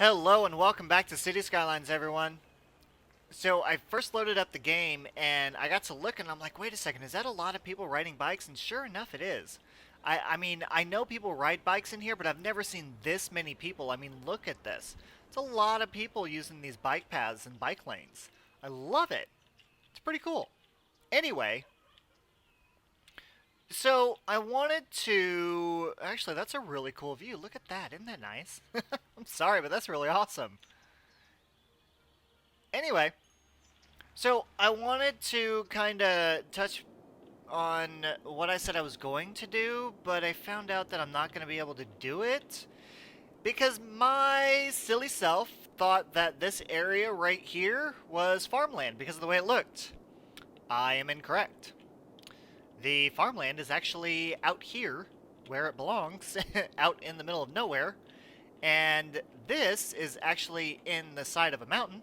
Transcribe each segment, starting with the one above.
Hello and welcome back to City Skylines, everyone. So I first loaded up the game and I got to look and I'm like, wait a second, is that a lot of people riding bikes? And sure enough, it is. I mean, I know people ride bikes in here, but I've never seen this many people. I mean, look at this. It's a lot of people using these bike paths and bike lanes. I love it. It's pretty cool. Anyway, so I wanted to... Actually, that's a really cool view. Look at that. Isn't that nice? I'm sorry, but that's really awesome. Anyway, so I wanted to kind of touch on what I said I was going to do, but I found out that I'm not going to be able to do it because my silly self thought that this area right here was farmland because of the way it looked. I am incorrect. The farmland is actually out here where it belongs, out in the middle of nowhere, and this is actually in the side of a mountain.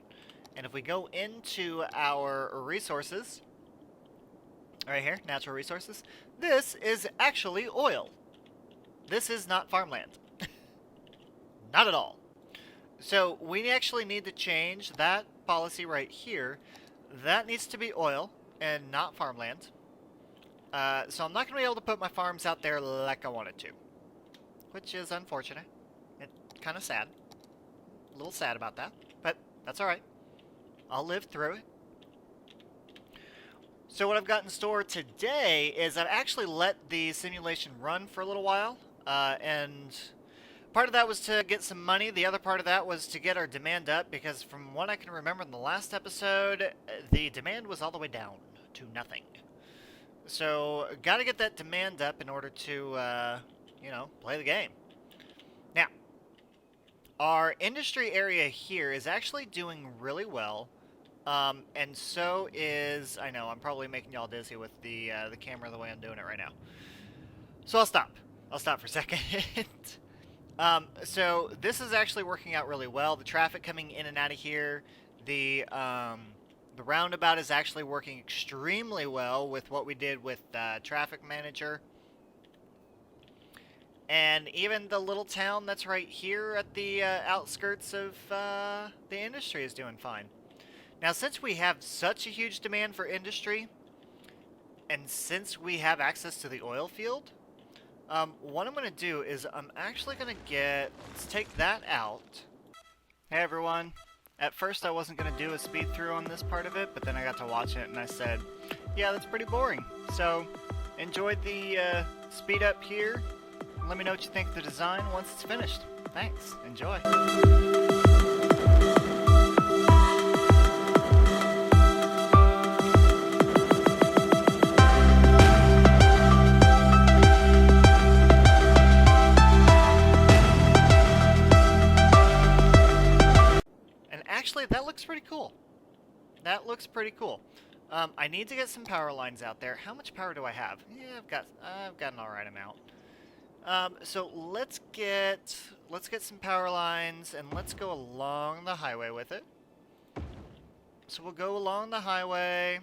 And if we go into our resources, right here, natural resources, this is actually oil. This is not farmland. Not at all. So we actually need to change that policy right here. That needs to be oil and not farmland. So I'm not going to be able to put my farms out there like I wanted to, which is unfortunate. It's kind of sad. A little sad about that, but that's alright. I'll live through it. So what I've got in store today is I've actually let the simulation run for a little while, and part of that was to get some money. The other part of that was to get our demand up, because from what I can remember in the last episode, the demand was all the way down to nothing. So got to get that demand up in order to, play the game. Now, our industry area here is actually doing really well. And so is, I know, I'm probably making y'all dizzy with the camera the way I'm doing it right now. So I'll stop. I'll stop for a second. So this is actually working out really well. The traffic coming in and out of here, the roundabout is actually working extremely well with what we did with Traffic Manager. And even the little town that's right here at the outskirts of the industry is doing fine. Now, since we have such a huge demand for industry, and since we have access to the oil field, what I'm going to do is I'm actually going to let's take that out. Hey everyone, at first I wasn't going to do a speed through on this part of it, but then I got to watch it and I said, yeah, that's pretty boring. So, enjoyed the speed up here. Let me know what you think of the design once it's finished. Thanks, enjoy. Actually, that looks pretty cool. That looks pretty cool. I need to get some power lines out there. How much power do I have? Yeah, I've got an alright amount. So let's get some power lines and let's go along the highway with it. So we'll go along the highway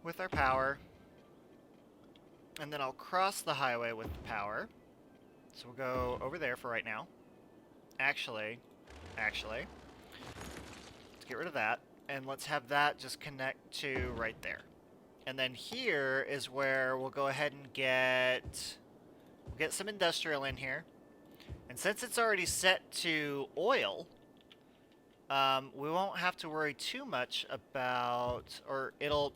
with our power, and then I'll cross the highway with the power. So we'll go over there for right now. Actually, let's get rid of that, and let's have that just connect to right there. And then here is where we'll go ahead and get some industrial in here. And since it's already set to oil, we won't have to worry too much about, or it'll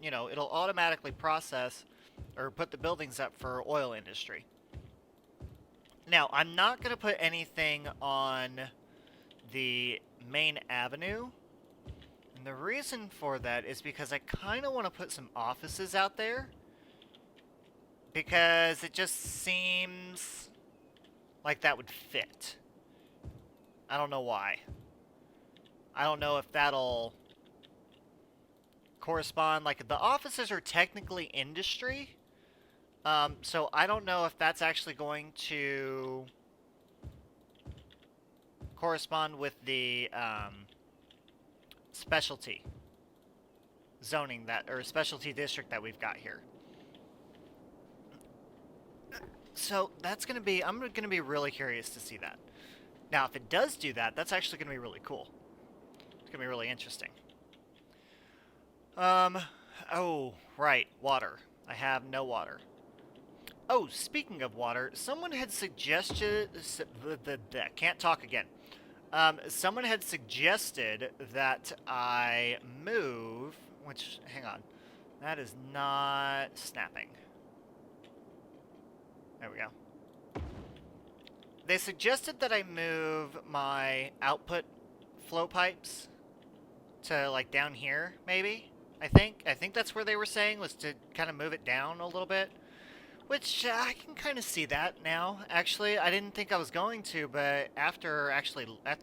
automatically process or put the buildings up for oil industry. Now, I'm not going to put anything on the main avenue, and the reason for that is because I kind of want to put some offices out there, because it just seems like that would fit. I don't know why. I don't know if that'll correspond. Like, the offices are technically industry, so I don't know if that's actually going to correspond with the specialty zoning or specialty district that we've got here. So that's going to be, I'm going to be really curious to see that. Now, if it does do that, that's actually going to be really cool. It's going to be really interesting. Oh, right, water. I have no water. Oh, speaking of water, someone had suggested... Can't talk again. Someone had suggested that I move... Which, hang on. That is not snapping. There we go. They suggested that I move my output flow pipes to, like, down here, maybe? I think that's where they were saying, was to kind of move it down a little bit. Which, I can kind of see that now, actually. I didn't think I was going to, but after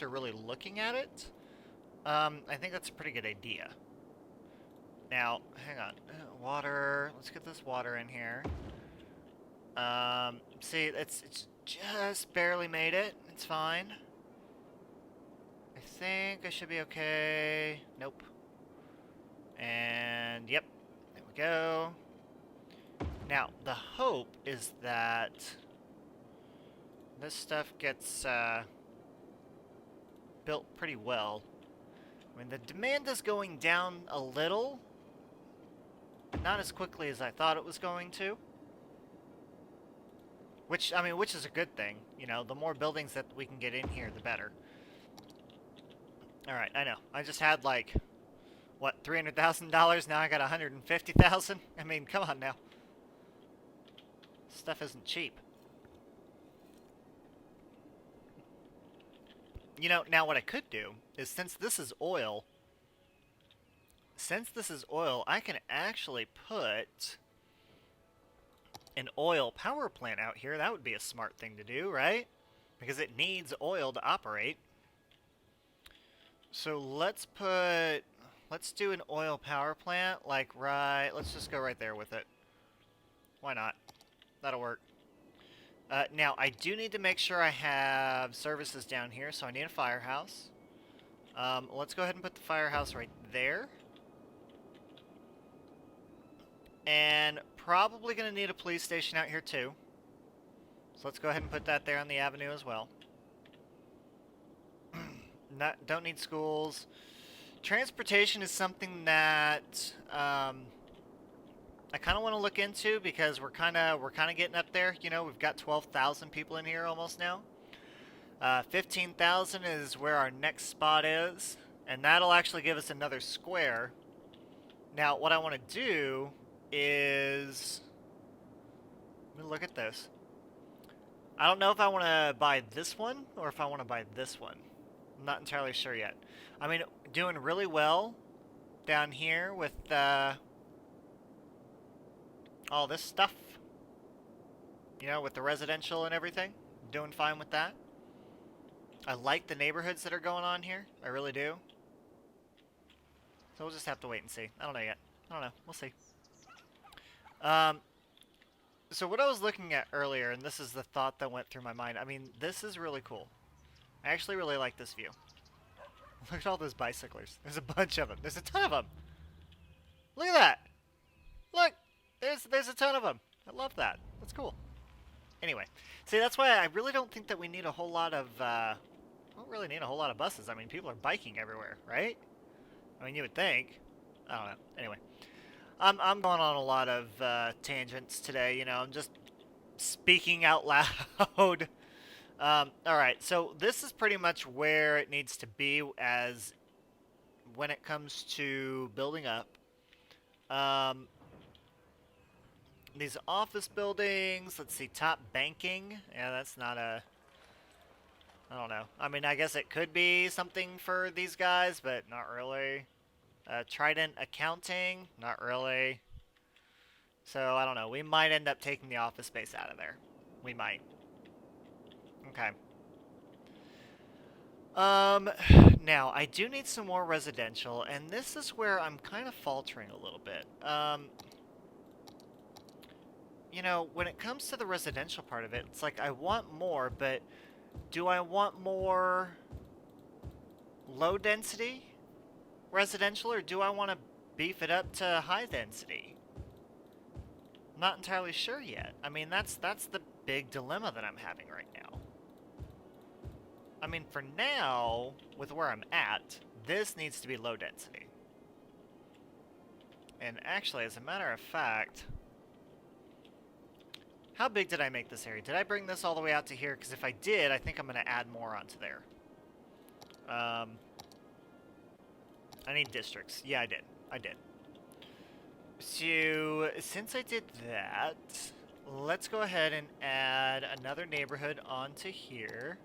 really looking at it, I think that's a pretty good idea. Now, hang on. Water. Let's get this water in here. See, it's just barely made it. It's fine. I think I should be okay. Nope. And, yep. There we go. Now, the hope is that this stuff gets built pretty well. I mean, the demand is going down a little, but not as quickly as I thought it was going to. Which is a good thing. You know, the more buildings that we can get in here, the better. Alright, I know. I just had, like, what, $300,000? Now I got $150,000? I mean, come on now. Stuff isn't cheap. You know, now what I could do is, since this is oil, I can actually put an oil power plant out here. That would be a smart thing to do, right? Because it needs oil to operate. So let's do an oil power plant, like let's just go right there with it. Why not? That'll work. Now, I do need to make sure I have services down here, so I need a firehouse. Let's go ahead and put the firehouse right there. And probably going to need a police station out here, too. So let's go ahead and put that there on the avenue as well. Don't need schools. Transportation is something that... I kind of want to look into, because we're kind of getting up there. You know, we've got 12,000 people in here almost now. 15,000 is where our next spot is, and that'll actually give us another square. Now, what I want to do is, let me look at this. I don't know if I want to buy this one or if I want to buy this one. I'm not entirely sure yet. I mean, doing really well down here with all this stuff, you know, with the residential and everything. Doing fine with that. I like the neighborhoods that are going on here. I really do. So we'll just have to wait and see. I don't know yet. I don't know. We'll see. So what I was looking at earlier, and this is the thought that went through my mind. I mean, this is really cool. I actually really like this view. Look at all those bicyclers. There's a bunch of them. There's a ton of them. Look at that. Look. There's a ton of them. I love that. That's cool. Anyway, see, that's why I really don't think that we need a whole lot of, don't really need a whole lot of buses. I mean, people are biking everywhere, right? I mean, you would think. I don't know. Anyway, I'm going on a lot of tangents today. You know, I'm just speaking out loud. All right, so this is pretty much where it needs to be as when it comes to building up. These office buildings, let's see, top banking. Yeah, that's not a... I don't know. I mean, I guess it could be something for these guys, but not really. Trident accounting, not really. So, I don't know. We might end up taking the office space out of there. We might. Okay. Now, I do need some more residential, and this is where I'm kind of faltering a little bit. You know, when it comes to the residential part of it, it's like I want more, but do I want more low density residential, or do I want to beef it up to high density? I'm not entirely sure yet. I mean, that's the big dilemma that I'm having right now. I mean, for now, with where I'm at, this needs to be low density. And actually, as a matter of fact, how big did I make this area? Did I bring this all the way out to here? Because if I did, I think I'm going to add more onto there. I need districts. Yeah, I did. I did. So, since I did that, let's go ahead and add another neighborhood onto here.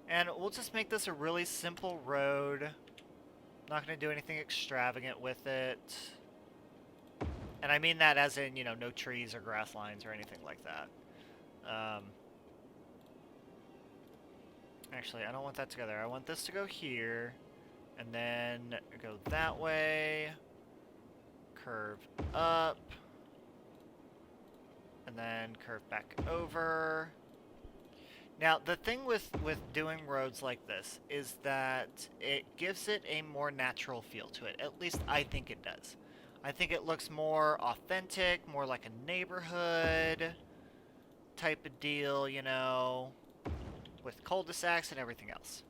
And we'll just make this a really simple road. Not going to do anything extravagant with it. And I mean that as in, you know, no trees or grass lines or anything like that. Actually, I don't want that together. I want this to go here. And then go that way. Curve up. And then curve back over. Now, the thing with doing roads like this is that it gives it a more natural feel to it. At least I think it does. I think it looks more authentic, more like a neighborhood type of deal, you know, with cul-de-sacs and everything else.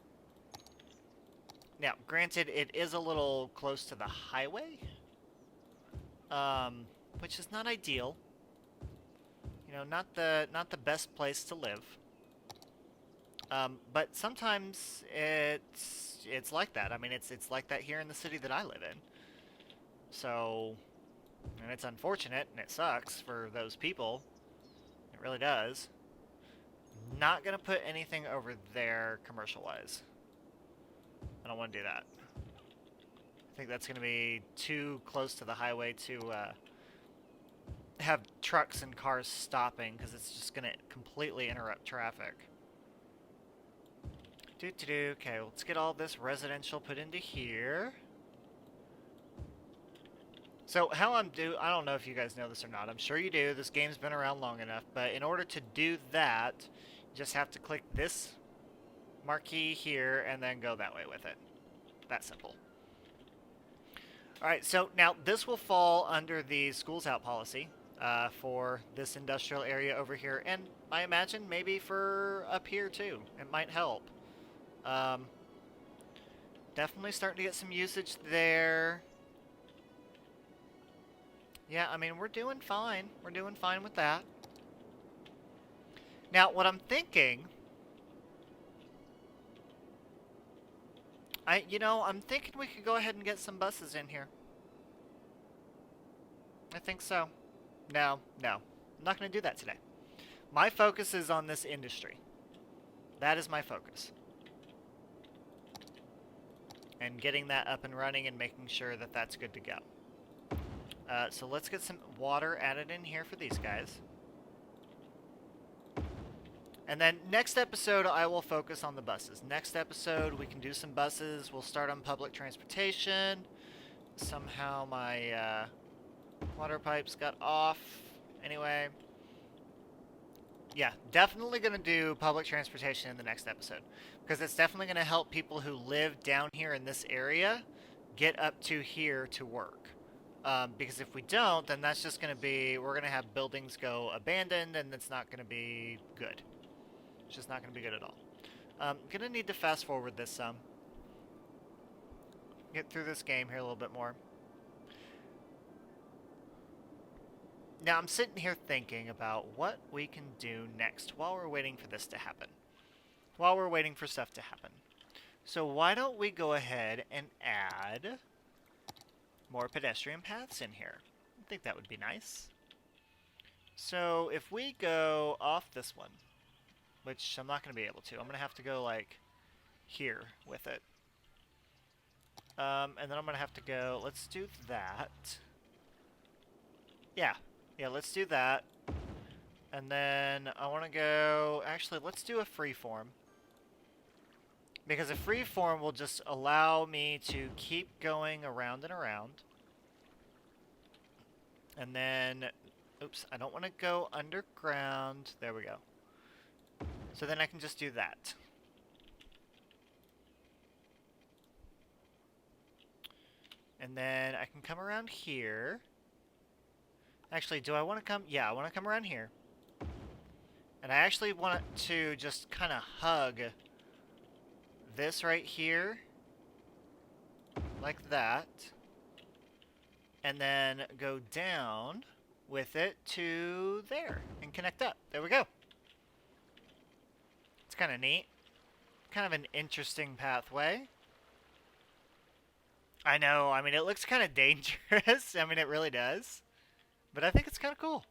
Now, granted, it is a little close to the highway, which is not ideal. You know, not the best place to live. But sometimes it's like that. I mean, it's like that here in the city that I live in. So, and it's unfortunate and it sucks for those people. It really does. Not gonna put anything over there commercial-wise. I don't want to do that. I think that's gonna be too close to the highway to have trucks and cars stopping, because it's just gonna completely interrupt traffic. Okay, let's get all this residential put into here. So how I don't know if you guys know this or not. I'm sure you do. This game's been around long enough. But in order to do that, you just have to click this marquee here and then go that way with it. That simple. Alright, so now this will fall under the schools out policy for this industrial area over here. And I imagine maybe for up here too. It might help. Definitely starting to get some usage there. Yeah, I mean, we're doing fine. We're doing fine with that. Now, what I'm thinking... I'm thinking we could go ahead and get some buses in here. I think so. No. I'm not going to do that today. My focus is on this industry. That is my focus. And getting that up and running and making sure that that's good to go. So let's get some water added in here for these guys. And then next episode, I will focus on the buses. Next episode, we can do some buses. We'll start on public transportation. Somehow my water pipes got off. Anyway. Yeah, definitely going to do public transportation in the next episode. Because it's definitely going to help people who live down here in this area get up to here to work. Because if we don't, then that's just going to be... We're going to have buildings go abandoned, and it's not going to be good. It's just not going to be good at all. I'm going to need to fast forward this some. Get through this game here a little bit more. Now, I'm sitting here thinking about what we can do next while we're waiting for this to happen. While we're waiting for stuff to happen. So why don't we go ahead and add more pedestrian paths in here? I think that would be nice. So if we go off this one, which I'm not going to be able to. I'm going to have to go, like, here with it. And then I'm going to have to go... Let's do that. Yeah, let's do that. And then I want to go... Actually, let's do a freeform. Because a freeform will just allow me to keep going around and around. And then... Oops, I don't want to go underground. There we go. So then I can just do that. And then I can come around here. Actually, do I want to come? Yeah, I want to come around here. And I actually want to just kind of hug this right here, like that, and then go down with it to there and connect up. There we go. It's kind of neat. Kind of an interesting pathway. I know, I mean, it looks kind of dangerous. I mean, it really does. But I think it's kind of cool.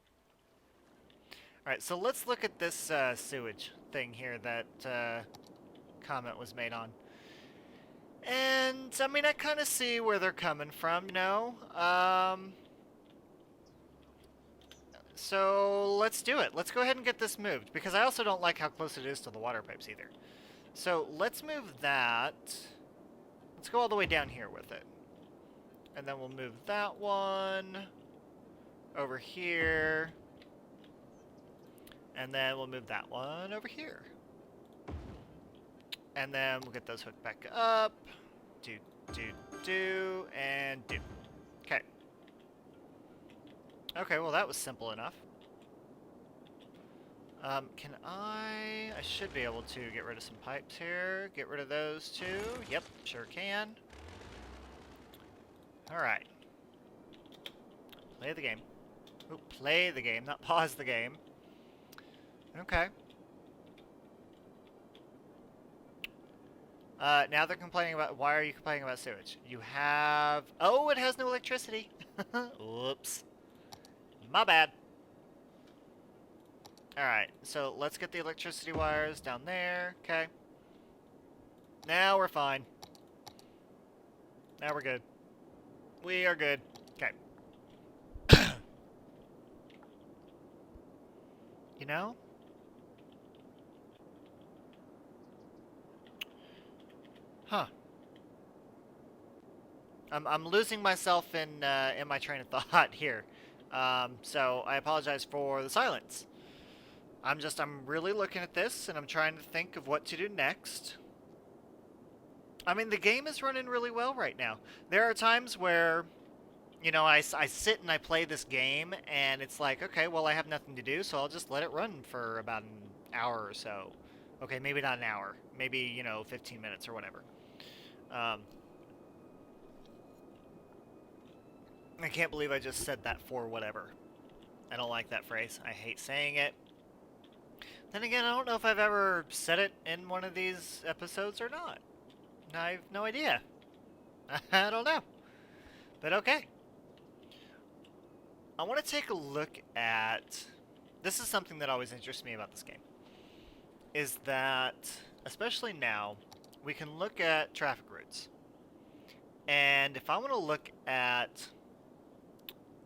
Alright, so let's look at this sewage thing here that comment was made on. And, I mean, I kind of see where they're coming from, you know? So, let's do it. Let's go ahead and get this moved, because I also don't like how close it is to the water pipes either. So, let's move that. Let's go all the way down here with it. And then we'll move that one over here. And then we'll move that one over here. And then we'll get those hooked back up. Do, and do. Okay. Okay, well that was simple enough. Can I should be able to get rid of some pipes here. Get rid of those too. Yep, sure can. Alright. Play the game. Oh, play the game, not pause the game. Okay. Now they're complaining about... Why are you complaining about sewage? You have... Oh, it has no electricity. Whoops. My bad. Alright, so let's get the electricity wires down there. Okay. Now we're fine. Now we're good. We are good. Okay. You know? Huh. I'm losing myself in my train of thought here. So I apologize for the silence. I'm really looking at this and I'm trying to think of what to do next. I mean, the game is running really well right now. There are times where, you know, I sit and I play this game and it's like, okay, well, I have nothing to do, so I'll just let it run for about an hour or so. Okay, maybe not an hour. Maybe, you know, 15 minutes or whatever. I can't believe I just said that for whatever. I don't like that phrase. I hate saying it. Then again, I don't know if I've ever said it in one of these episodes or not. I have no idea. I don't know. But okay. I want to take a look at... This is something that always interests me about this game. Is that, especially now, we can look at traffic routes. And if I want to look at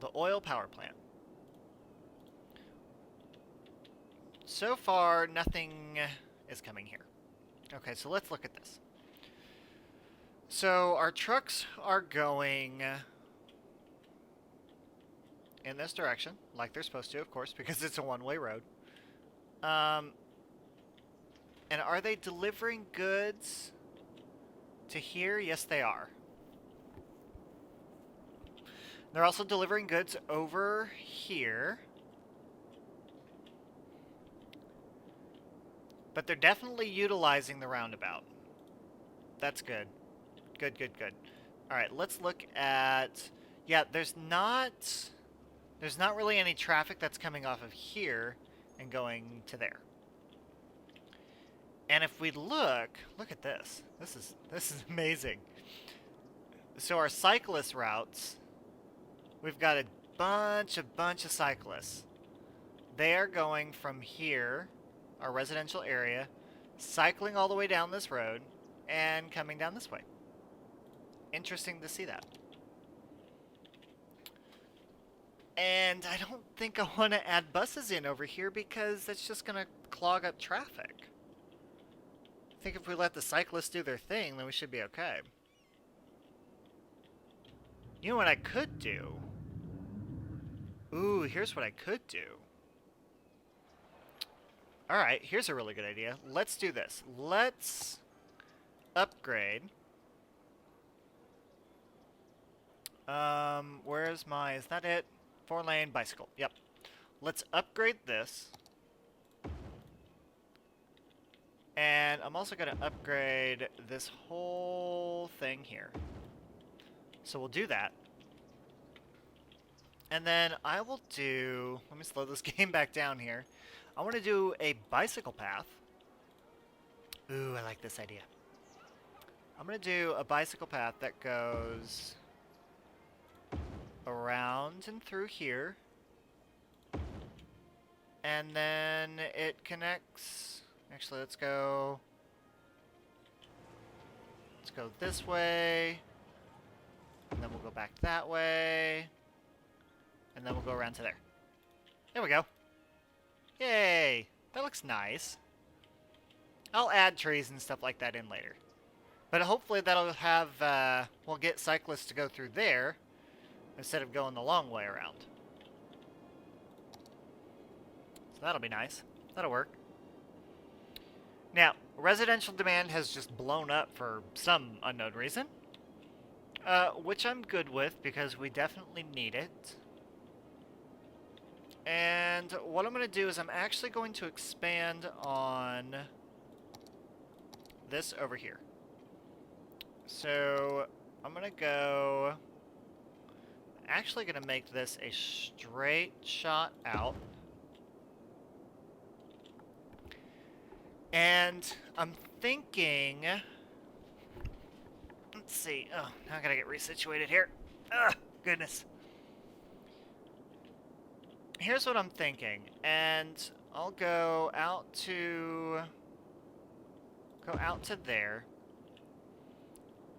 the oil power plant. So far, nothing is coming here. Okay, so let's look at this. So our trucks are going in this direction, like they're supposed to, of course, because it's a one-way road. And are they delivering goods to here? Yes, they are. They're also delivering goods over here. But they're definitely utilizing the roundabout. That's good. Good, good, good. Alright, let's look at... Yeah, there's not really any traffic that's coming off of here and going to there. And if we look at this. This is amazing. So our cyclist routes, we've got a bunch of cyclists. They are going from here, our residential area, cycling all the way down this road and coming down this way. Interesting to see that. And I don't think I want to add buses in over here because that's just going to clog up traffic. I think if we let the cyclists do their thing, then we should be okay. You know what I could do? Ooh, here's what I could do. Alright, here's a really good idea. Let's do this. Let's upgrade. Where's my... Is that it? 4-lane bicycle. Yep. Let's upgrade this. And I'm also going to upgrade this whole thing here. So we'll do that. And then I will do... Let me slow this game back down here. I want to do a bicycle path. Ooh, I like this idea. I'm going to do a bicycle path that goes around and through here. And then it connects... Actually, let's go this way. And then we'll go back that way. And then we'll go around to there. There we go. Yay! That looks nice. I'll add trees and stuff like that in later. But hopefully that'll have, we'll get cyclists to go through there instead of going the long way around. So that'll be nice. That'll work. Now, residential demand has just blown up for some unknown reason. Which I'm good with because we definitely need it. And what I'm going to do is I'm actually going to expand on this over here. So I'm going to go... Actually going to make this a straight shot out. And I'm thinking... Let's see. Oh, now I gotta get resituated here. Ugh, goodness. Here's what I'm thinking. And I'll go out to there.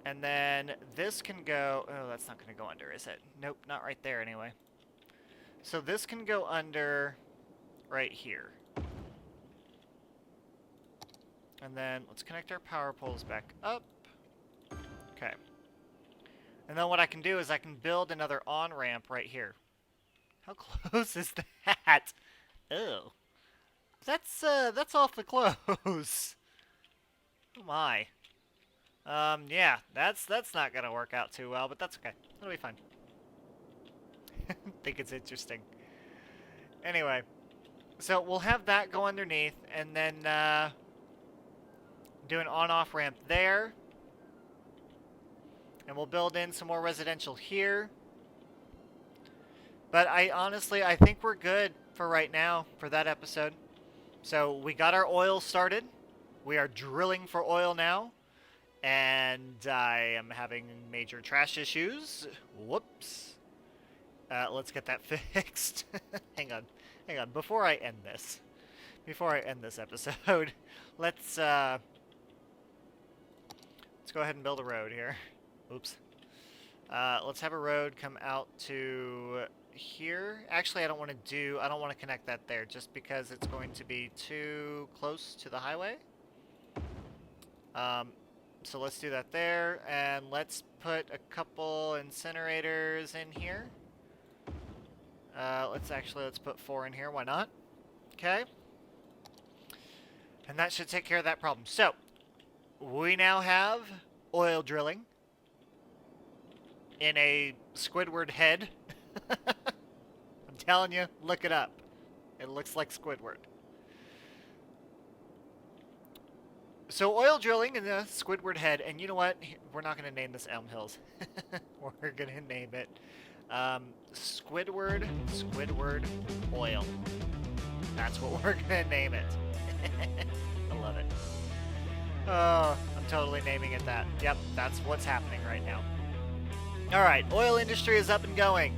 And then this can go... Oh, that's not going to go under, is it? Nope, not right there anyway. So this can go under right here. And then let's connect our power poles back up. Okay. And then what I can do is I can build another on-ramp right here. How close is that? Ew. That's awfully close. Oh my. Yeah, that's not gonna work out too well, but that's okay. It'll be fine. I think it's interesting. Anyway, so we'll have that go underneath, and then do an on-off ramp there. And we'll build in some more residential here. But I think we're good for right now for that episode. So we got our oil started. We are drilling for oil now. And I am having major trash issues. Whoops. Let's get that fixed. Hang on. Before I end this episode, let's go ahead and build a road here. Oops. Let's have a road come out to here. Actually, I don't want to connect that there just because it's going to be too close to the highway. So let's do that there, and let's put a couple incinerators in here. Let's put 4 in here. Why not? Okay. And that should take care of that problem. So, we now have oil drilling in a Squidward head. I'm telling you, look it up. It looks like Squidward. So oil drilling in the Squidward head, and you know what? We're not going to name this Elm Hills. We're going to name it Squidward Oil. That's what we're going to name it. I love it. Oh, I'm totally naming it that. Yep, that's what's happening right now. Alright, oil industry is up and going.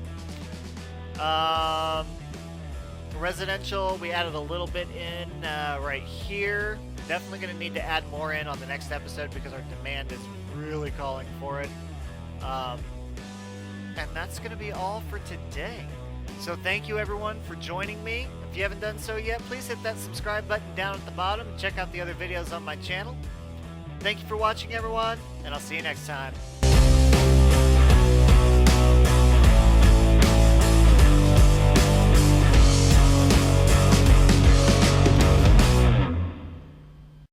Residential, we added a little bit in right here. Definitely going to need to add more in on the next episode because our demand is really calling for it. And that's going to be all for today. So thank you everyone for joining me. If you haven't done so yet, please hit that subscribe button down at the bottom and check out the other videos on my channel. Thank you for watching everyone, and I'll see you next time.